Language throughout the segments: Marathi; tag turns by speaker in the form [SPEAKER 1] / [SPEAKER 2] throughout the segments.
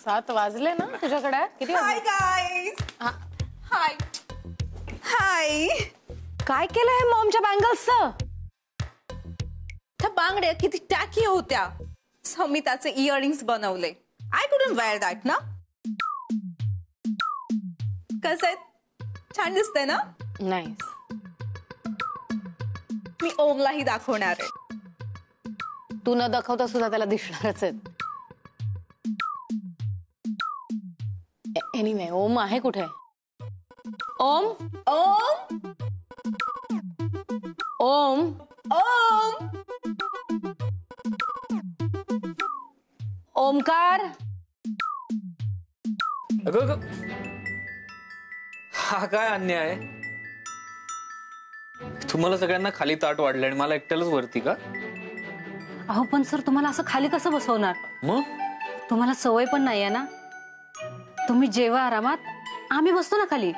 [SPEAKER 1] 7 वाजले ना तुझ्याकडे? किती वाजले?
[SPEAKER 2] Hi guys. Hi hi.
[SPEAKER 1] काय केलंय मॉमच्या बँगल्सचं?
[SPEAKER 2] त्या बांगड्या किती टॅकी होत्या. समिताचे इयरिंग्स बनवले. आय कुडंट वेअर दॅट ना. कसं छान दिसतंय ना?
[SPEAKER 1] नाही,
[SPEAKER 2] मी ओमलाही दाखवणार आहे.
[SPEAKER 1] तू न दाखवता सुद्धा त्याला दिसणारच आहे. एनिवे, ओम आहे कुठे? ओम
[SPEAKER 2] ओम
[SPEAKER 1] ओम
[SPEAKER 2] ओम
[SPEAKER 1] ओमकार.
[SPEAKER 3] अगं हा काय अन्याय आहे? तुम्हाला सगळ्यांना खाली ताट वाढले आणि मला एकट्यालाच वरती का?
[SPEAKER 1] अहो पण सर, तुम्हाला असं खाली कसं बसवणार?
[SPEAKER 3] मग
[SPEAKER 1] तुम्हाला सवय पण नाहीये ना. तुम्ही जेवा आरामात, आम्ही बसतो ना खाली.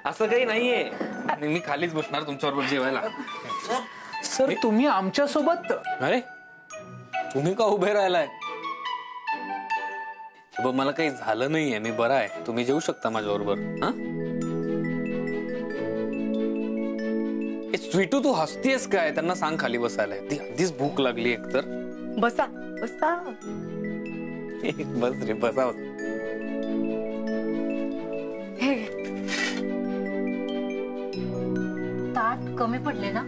[SPEAKER 3] असं काही नाहीये. आणि मी खालीच बसणार तुमच्याबरोबर जेवायला.
[SPEAKER 4] सर तुम्ही आमच्या सोबत?
[SPEAKER 3] अरे तुम्ही का उभे राहिलाय? मला काही झालं नाहीये, मी बरा आहे. तुम्ही जेवू शकता माझ्या बरोबर. हा स्वीटू, तू हसतीयस काय? त्यांना सांग खाली बसायला. ती आधीच भूक लागली एकतर.
[SPEAKER 2] बसा बसा.
[SPEAKER 3] बस रे, बसा.
[SPEAKER 1] ताट कमी पडले ना?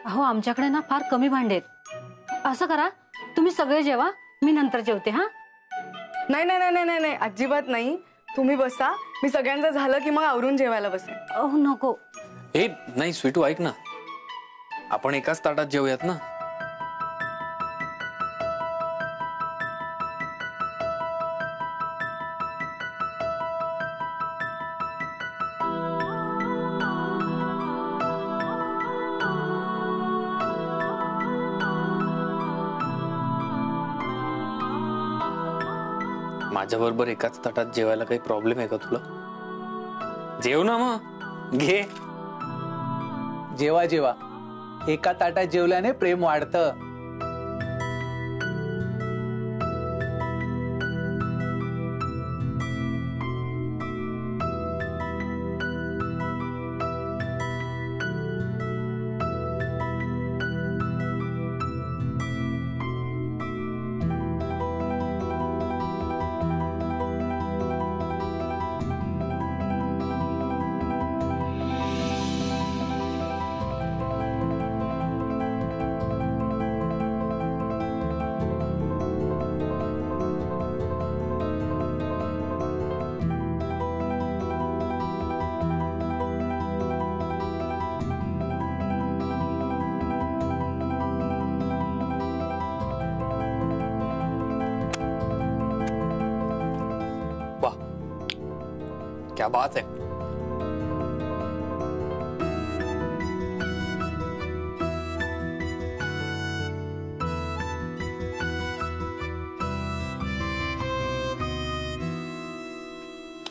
[SPEAKER 1] अहो आमच्याकडे ना फार कमी भांडे आहेत. असं करा, तुम्ही सगळे जेवा, मी नंतर जेवते. हा
[SPEAKER 5] नाही नाही नाही नाही नाही, अजिबात नाही. तुम्ही बसा, मी सगळ्यांचं झालं की मग आवरून जेवायला बसेन.
[SPEAKER 1] अहो नको.
[SPEAKER 3] ए नाही स्वीटू, ऐक ना, आपण एकाच ताटात जेवूयात ना. माझ्या बरोबर एकाच ताटात जेवायला काही प्रॉब्लेम आहे का तुला? जेव ना मग, घे.
[SPEAKER 4] जेवा जेवा, एका ताटात जेवल्याने प्रेम वाढतं.
[SPEAKER 3] वाह, क्या बात है.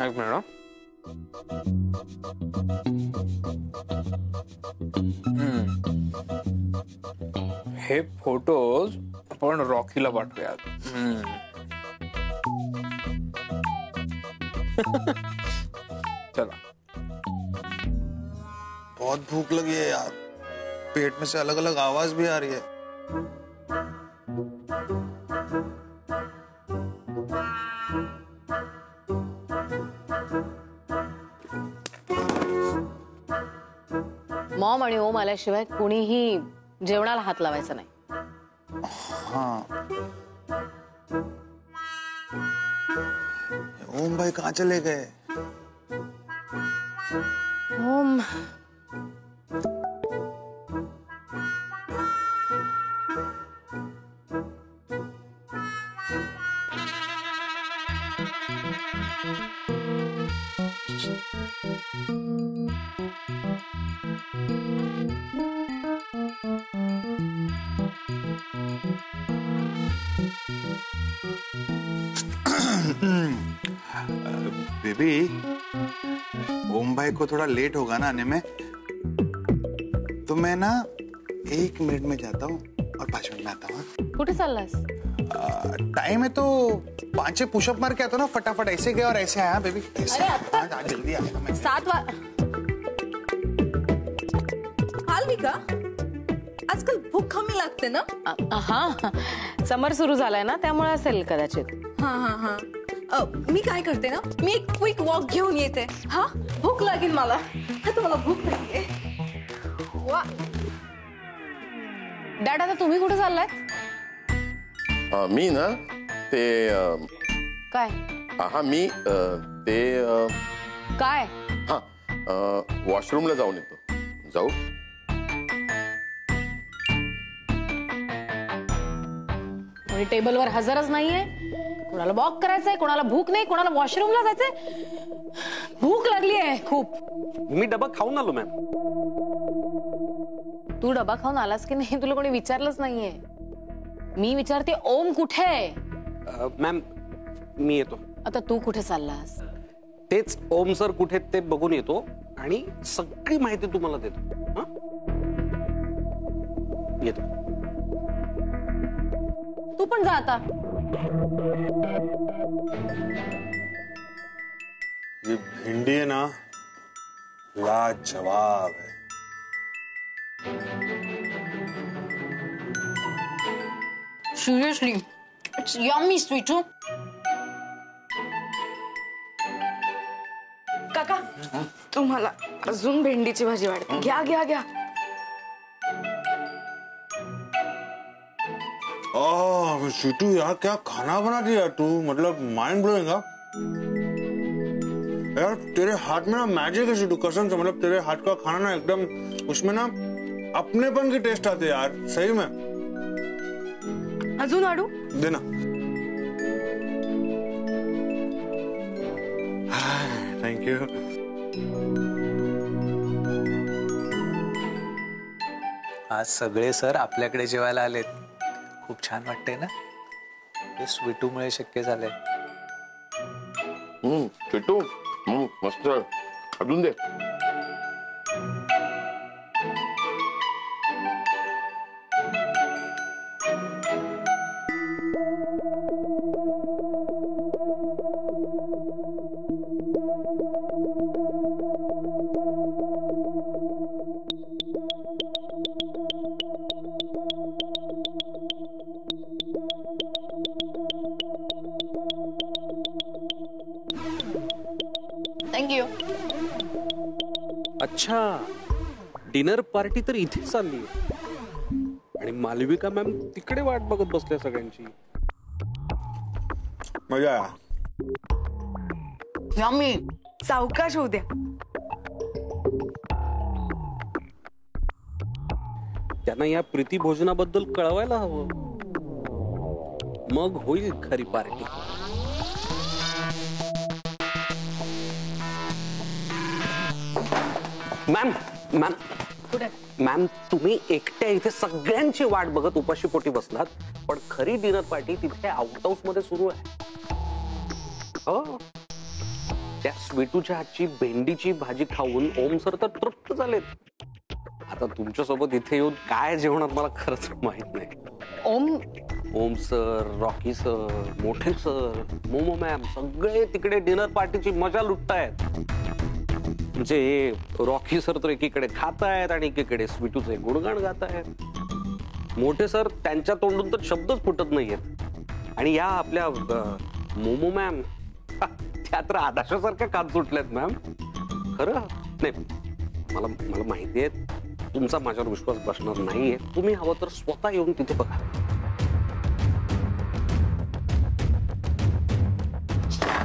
[SPEAKER 3] एक मिनिट. हे फोटोज आपण रॉकीला पाठवूयात. चला.
[SPEAKER 6] बहुत भूख लगी है यार. पेट में से अलग अलग आवाज भी आ रही है.
[SPEAKER 1] मॉम आणि ओम आल्याशिवाय कुणीही जेवणाला हात लावायचा नाही.
[SPEAKER 6] हाँ. ओम भाई कहाँ चले गए?
[SPEAKER 1] ओम
[SPEAKER 6] बेबी, ओम भाई को थोड़ा लेट होगा ना आने में, तो मैं ना 1 मिनट में जाता हूँ और 5 मिनट में आता हूँ.
[SPEAKER 1] कुठे चाललास?
[SPEAKER 6] टाइम है तो 5 पुशअप मार के आता ना फटाफट, ऐसे गया और ऐसे आया बेबी, ऐसे हाँ, जल्दी आया मैं।
[SPEAKER 2] 7 खाल्ली का? आजकाल भूक कमी लागते ना?
[SPEAKER 7] हा समर सुरू झालाय ना त्यामुळे असेल कदाचित.
[SPEAKER 2] हा हा हा. मी काय करते ना, मी एक क्विक वॉक घेऊन येते. हा, भूक लागेल मला. आता मला भूक नाहीये. वा.
[SPEAKER 7] डॅड आता तुम्ही कुठे चाललाय?
[SPEAKER 8] मी ना ते
[SPEAKER 7] काय
[SPEAKER 8] हा मी ते
[SPEAKER 7] काय
[SPEAKER 8] हा वॉशरूमला जाऊन येतो. जाऊ?
[SPEAKER 7] कोणी टेबलवर हजरच नाहीये. कोणाला वॉक करायचंय, कोणाला भूक नाही, कोणाला वॉशरूमला जायचंय. भूक लागली आहे खूप.
[SPEAKER 3] मी डबा खाऊन आलो मॅम.
[SPEAKER 7] तू डबा खाऊन आलास की नाही तुला कोणी विचारलंच नाहीये. मी विचारते ओम कुठे आहे?
[SPEAKER 3] मॅम मी येतो.
[SPEAKER 7] आता तू कुठे चाललास?
[SPEAKER 3] तेच ओम सर कुठे ते बघून येतो आणि सगळी माहिती तुम्हाला देतो. हा? येतो.
[SPEAKER 7] तू पण जा आता.
[SPEAKER 6] ये भिंडी है ना, लाजवाब है.
[SPEAKER 1] Seriously it's yummy Sweetu.
[SPEAKER 5] काका तुम्हाला अजून भेंडीची भाजी वाढते. घ्या घ्या घ्या.
[SPEAKER 6] शुटू यार, क्या खाना बना दिया तू, मतलब माइंड ब्लोइंग. यार तेरे हाथ में ना मैजिक है शुटू, कसम से. मतलब तेरे हाथ का खाना ना एकदम, उसमें ना अपनेपन की टेस्ट आते है यार, सही में.
[SPEAKER 5] अजून वाढू?
[SPEAKER 6] देना. Thank you.
[SPEAKER 4] आज सगळे सर आपल्याकडे जेवायला आलेत. खूप छान वाटतंय ना. हे स्वीटूमुळे शक्य झालंय.
[SPEAKER 8] चिट्टू मस्त. अजून दे.
[SPEAKER 7] थँक्यू.
[SPEAKER 3] अच्छा, डिनर पार्टी तर इथे चालली आणि मालविका मॅम तिकडे वाट बघत बसल्या सगळ्यांची.
[SPEAKER 6] मजा आया.
[SPEAKER 5] यम्मी. सावकाश होऊ द्या.
[SPEAKER 3] त्यांना या प्रीती भोजनाबद्दल कळवायला हवं, मग होईल खरी पार्टी. मॅम मॅम मॅम तुम्ही एकट्या इथे सगळ्यांची वाट बघत उपाशी पोटी बसलात, पण खरी डिनर पार्टी तिथे आउट हाऊस मध्ये सुरू आहे. हो, त्या स्वीटूच्या हातची भेंडीची भाजी खाऊन ओम सर तर तृप्त झालेत. आता तुमच्यासोबत इथे येऊन काय जेवणार मला खरंच माहित नाही. ओम सर, रॉकी सर, मोठे सर, मोमो मॅम सगळे तिकडे डिनर पार्टीची मजा लुटतायत. म्हणजे रॉकी सर तर एकीकडे खात आहेत आणि एकीकडे स्वीटूचे गुणगाण गात आहेत. मोठे सर त्यांच्या तोंडून तर शब्दच फुटत नाहीयेत. आणि या आपल्या मोमो मॅम त्या तर आदाशासारख्या खात सुटल्यात मॅम. खरं नाही, मला माहिती आहे तुमचा माझ्यावर विश्वास बसणार नाहीये. तुम्ही हवं तर स्वतः येऊन तिथे बघा.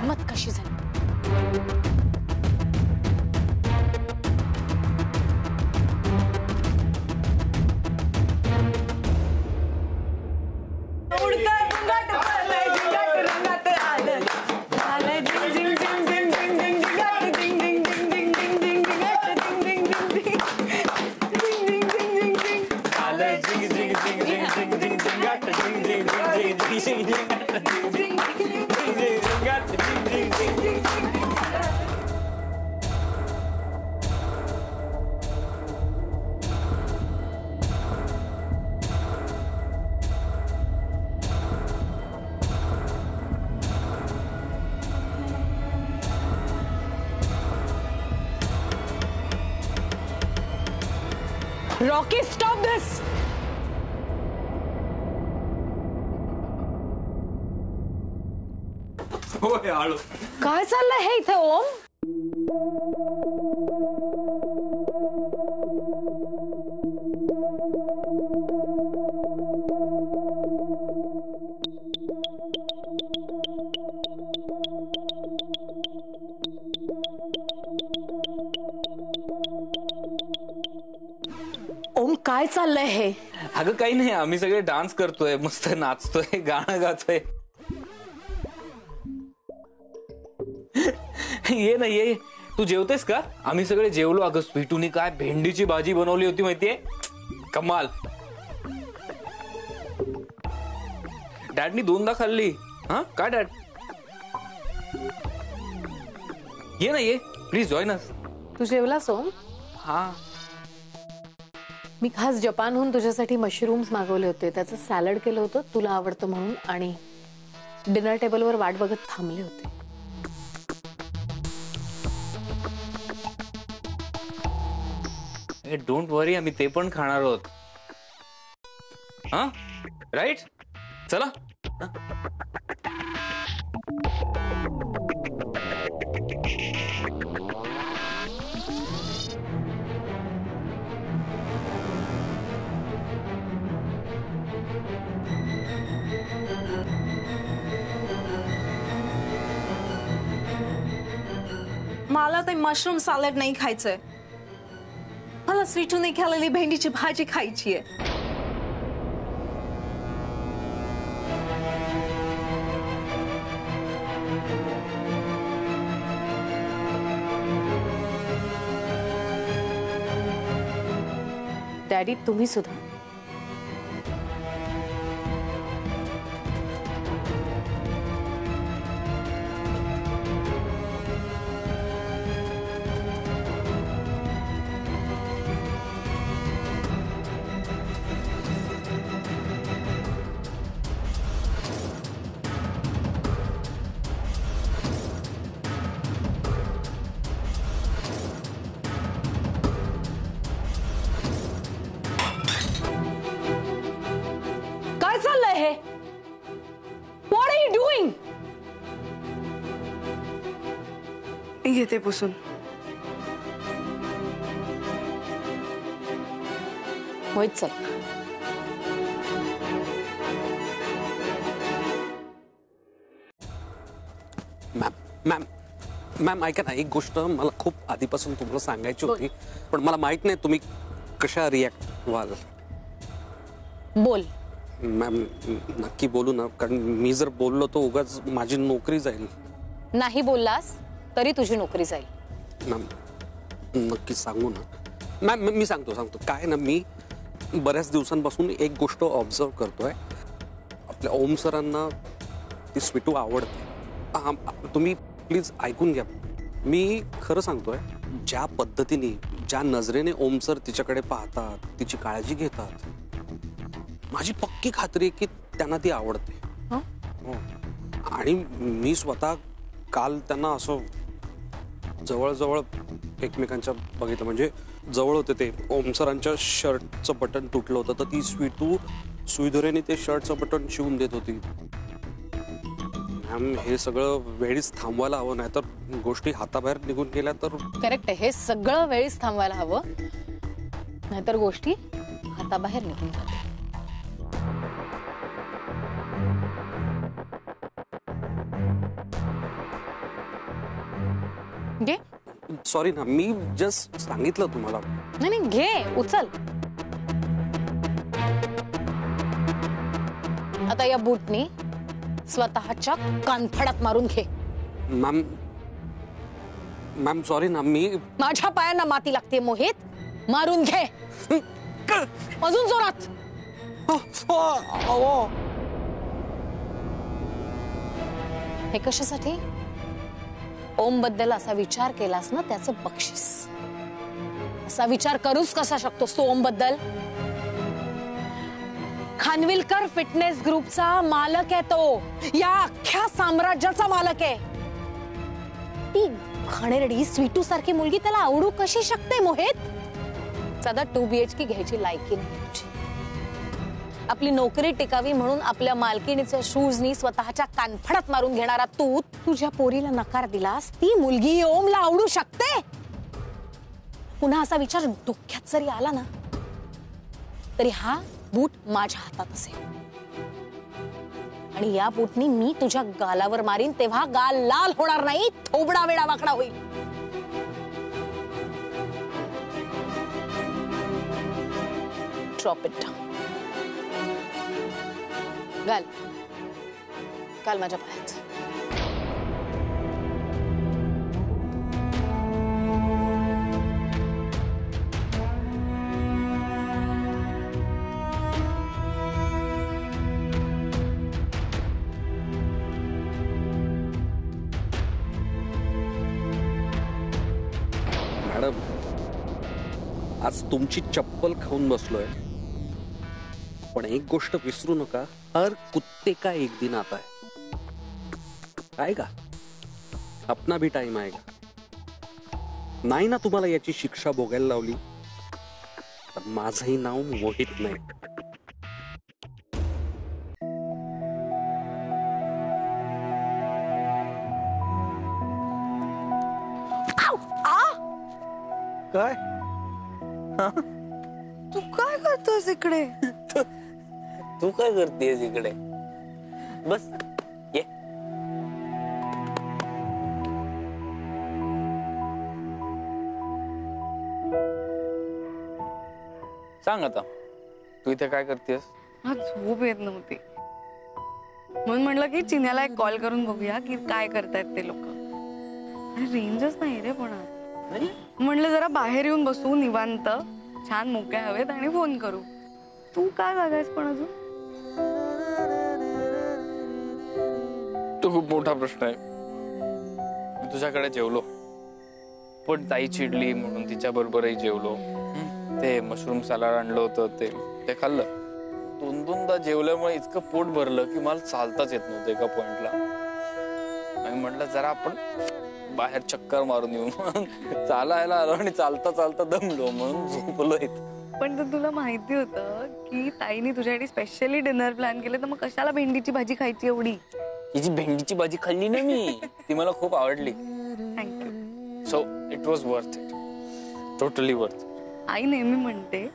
[SPEAKER 7] मत कशी झाली? रॉकी स्टॉप दिस.
[SPEAKER 3] होय आळू.
[SPEAKER 7] काय चाललंय हे इथे ओम? ओम काय चाललंय हे?
[SPEAKER 9] अगं काही नाही, आम्ही सगळे डान्स करतोय, मस्त नाचतोय, गाणं गातोय. ये ना ये. तू जेवतेस का? आम्ही सगळे जेवलो. अगं स्वीटूनी काय भेंडीची भाजी बनवली होती माहितीये, कमाल. डॅडनी 2दा खाल्ली. हा काय डॅड? ये ना ये, प्लीज जॉईन अस.
[SPEAKER 7] तू जेवलास ओम?
[SPEAKER 9] हा.
[SPEAKER 7] मी खास जपानहून तुझ्यासाठी मशरूम्स मागवले होते, त्याचं सॅलड केलं होतं तुला आवडतं म्हणून, आणि डिनर टेबलवर वाट बघत थांबले होते.
[SPEAKER 9] डोंट वरी, आम्ही ते पण खाणार आहोत. हा राईट. चला.
[SPEAKER 2] मला ते मशरूम सॅलड नाही खायचंय. मला स्वीटूने केलेली भेंडीची भाजी खायची आहे.
[SPEAKER 7] डॅडी तुम्ही सुद्धा. काय चाललंय हे? What are you doing?
[SPEAKER 5] मी घेते पुसून.
[SPEAKER 7] होय चल.
[SPEAKER 3] मॅम ऐका ना, एक गोष्ट मला खूप आधीपासून तुम्हाला सांगायची होती, पण मला माहित नाही तुम्ही कशा रिॲक्ट व्हाल.
[SPEAKER 7] बोल.
[SPEAKER 3] मॅम नक्की बोलू ना, कारण मी जर बोललो तर उगाच माझी नोकरी जाईल.
[SPEAKER 7] नाही बोललास तरी तुझी नोकरी जाईल.
[SPEAKER 3] मॅम नक्की सांगू ना. मॅम मी सांगतो काय ना, मी बऱ्याच दिवसांपासून एक गोष्ट ऑब्झर्व करतोय. आपल्या ओम सरांना ती स्वीटू आवडते. तुम्ही प्लीज ऐकून घ्या. मी खरं सांगतोय, ज्या पद्धतीने ज्या नजरेने ओम सर तिच्याकडे पाहतात, तिची काळजी घेतात, माझी पक्की खात्री आहे की त्यांना ती आवडते. आणि मी स्वतः काल त्यांना असं जवळजवळ एकमेकांच्या बघितलं, म्हणजे जवळ होते ते. ओम सरांच्या शर्टचं बटन तुटलं होतं, तर ती स्वीटू सुईधुरेने ते शर्टचं बटन शिवून देत होती. मॅम हे सगळं वेळीच थांबवायला हवं, नाही तर गोष्टी हाताबाहेर निघून गेल्या तर.
[SPEAKER 7] करेक्ट आहे, हे सगळं वेळीच थांबवायला हवं, नाहीतर गोष्टी हाताबाहेर निघून जातात. घे.
[SPEAKER 3] सॉरी ना, मी जस्ट सांगितलं तुम्हाला.
[SPEAKER 7] नाही घे, उचल. आता या बूटनी स्वतःच्या कानफडात मारून घे.
[SPEAKER 3] मॅम सॉरी ना, मी.
[SPEAKER 7] माझ्या पायांना माती लागते मोहित, मारून घे अजून जोरात. हे कशासाठी? ओम बद्दल असा विचार केलास ना, त्याचं बक्षीस. असा विचार करूच कसा शकतोस तू ओम बद्दल? खानविलकर फिटनेस ग्रुपचा मालक आहे तो, या अख्ख्या साम्राज्याचा मालक आहे. ती घाणेरडी स्वीटू सारखी मुलगी त्याला आवडू कशी शकते मोहित? साधा 2 BHK घ्यायची लायकी नाही तुझी. आपली नोकरी टिकावी म्हणून आपल्या मालकीणीचे शूजनी स्वतःच्या कानफडात मारून घेणारा तू तुझ्या पोरीला नकार दिलास. ती मुलगी ओमला आवडू शकते. पुन्हा असा विचार डोक्यात जरी आला ना तरी हा बूट माझ्या हातात असेल आणि या बूटनी मी तुझ्या गालावर मारीन तेव्हा गाल लाल होणार नाही, थोबडा वेडा वाकडा होईल. Drop it. घाल घाल माझ्या पायात.
[SPEAKER 3] मॅडम, आज तुमची चप्पल खाऊन बसलोय, पण एक गोष्ट विसरू नका, हर कुत्ते का एक दिन आता है. आएगा, अपना भी टाइम आएगा. नाही ना तुम्हाला याची शिक्षा भोगायला लावली तर माझंही नाव मोहित नाही.
[SPEAKER 4] काय
[SPEAKER 5] तू काय करतोस इकडे?
[SPEAKER 9] तू काय करतेस इकडे? बस ये. सांग आता, तू इथे काय करतेस?
[SPEAKER 5] हा झोप येत नव्हती म्हणून म्हटलं की चिन्याला एक कॉल करून बघूया की काय करतायत ते लोक. रेंजच नाही रे पण. म्हटलं जरा बाहेर येऊन बसू निवांत, छान मोकळ्या हवेत आणि फोन करू. तू काय बघायस पण अजून?
[SPEAKER 9] तो खूप मोठा प्रश्न आहे. मी तुझ्याकडे जेवलो, पण ताई चिडली म्हणून तिच्या बरोबरही जेवलो. ते मशरूम सलाड आणलं होतं ते खाल्लं. 2-2दा जेवल्यामुळे इतकं पोट भरलं की मला चालताच येत नव्हतं एका पॉइंटला. मी म्हटलं जरा आपण बाहेर चक्कर मारून येऊ. चालायला आलो आणि चालता चालता दमलो म्हणून झोपलोय.
[SPEAKER 5] पण तर तुला माहिती होतं की ताईने तुझ्यासाठी स्पेशली डिनर प्लॅन केलं, तर मग कशाला भेंडीची भाजी खायची एवढी?
[SPEAKER 9] हिची भेंडीची भाजी खाल्ली ना मी, ती मला खूप आवडली.
[SPEAKER 5] Thank you.
[SPEAKER 9] So it was worth it, totally worth.
[SPEAKER 5] आई नेहमी म्हणते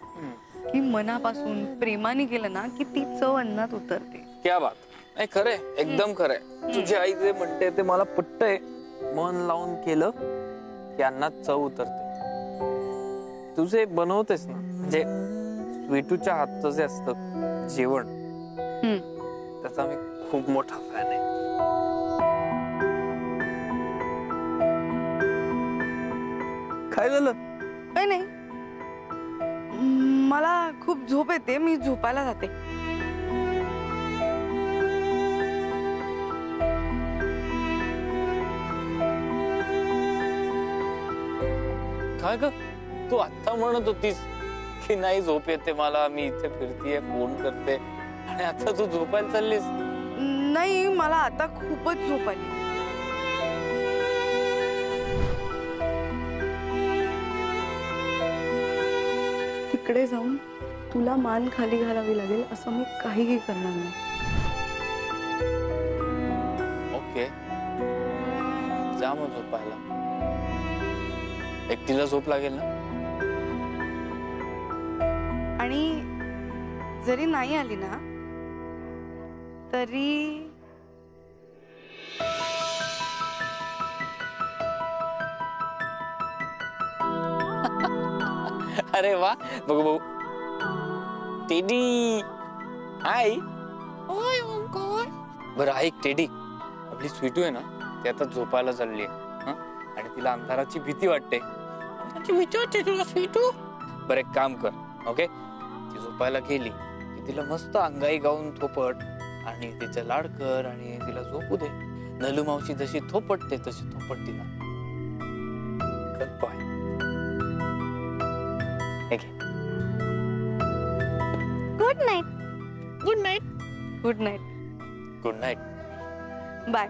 [SPEAKER 5] की मनापासून प्रेमाने केलं ना की ती चव अन्नात उतरते.
[SPEAKER 9] क्या बात. नाही खरंय, एकदम खरंय. तुझी आई जे म्हणते ते मला पटतंय. मन लावून केलं की अन्नात चव उतरते. तुझे बनवतेस ना, म्हणजे स्वीटूच्या हातचं जे असतं जेवण, त्याचा मी खूप मोठा फॅन आहे. काय झालं?
[SPEAKER 5] काही नाही, मला खूप झोप येते, मी झोपायला जाते.
[SPEAKER 9] काय ग, तू आता म्हणत होतीस की नाही झोप येते मला, मी इथे फिरतीये, फोन करते, आणि आता तू झोपायला चाललीस?
[SPEAKER 5] नाही, मला आता खूपच झोप आली. तिकडे जाऊन तुला मान खाली घालावी लागेल असं मी काहीही करणार नाही.
[SPEAKER 9] ओके, जा मग झोपायला. एकटीला झोप लागेल ना?
[SPEAKER 5] आणि जरी नाही आली ना तरी
[SPEAKER 9] अरे वा, बघू बघू. टेडी, हाय. बरं ऐक टेडी, आपली स्वीटू आहे ना, ती आता झोपायला चालली आहे आणि तिला अंधाराची भीती वाटते. तुला स्वीटू? बरं एक काम कर, ओके, ती झोपायला गेली की तिला मस्त अंगाई गाऊन थोपट आणि तिचं लाड कर आणि तिला झोपू दे. नलू मावशी जशी थोपटते तशी थोपट तिला. Bye.
[SPEAKER 5] Good night.
[SPEAKER 9] Good night.
[SPEAKER 5] Good night.
[SPEAKER 9] Good night.
[SPEAKER 5] Bye.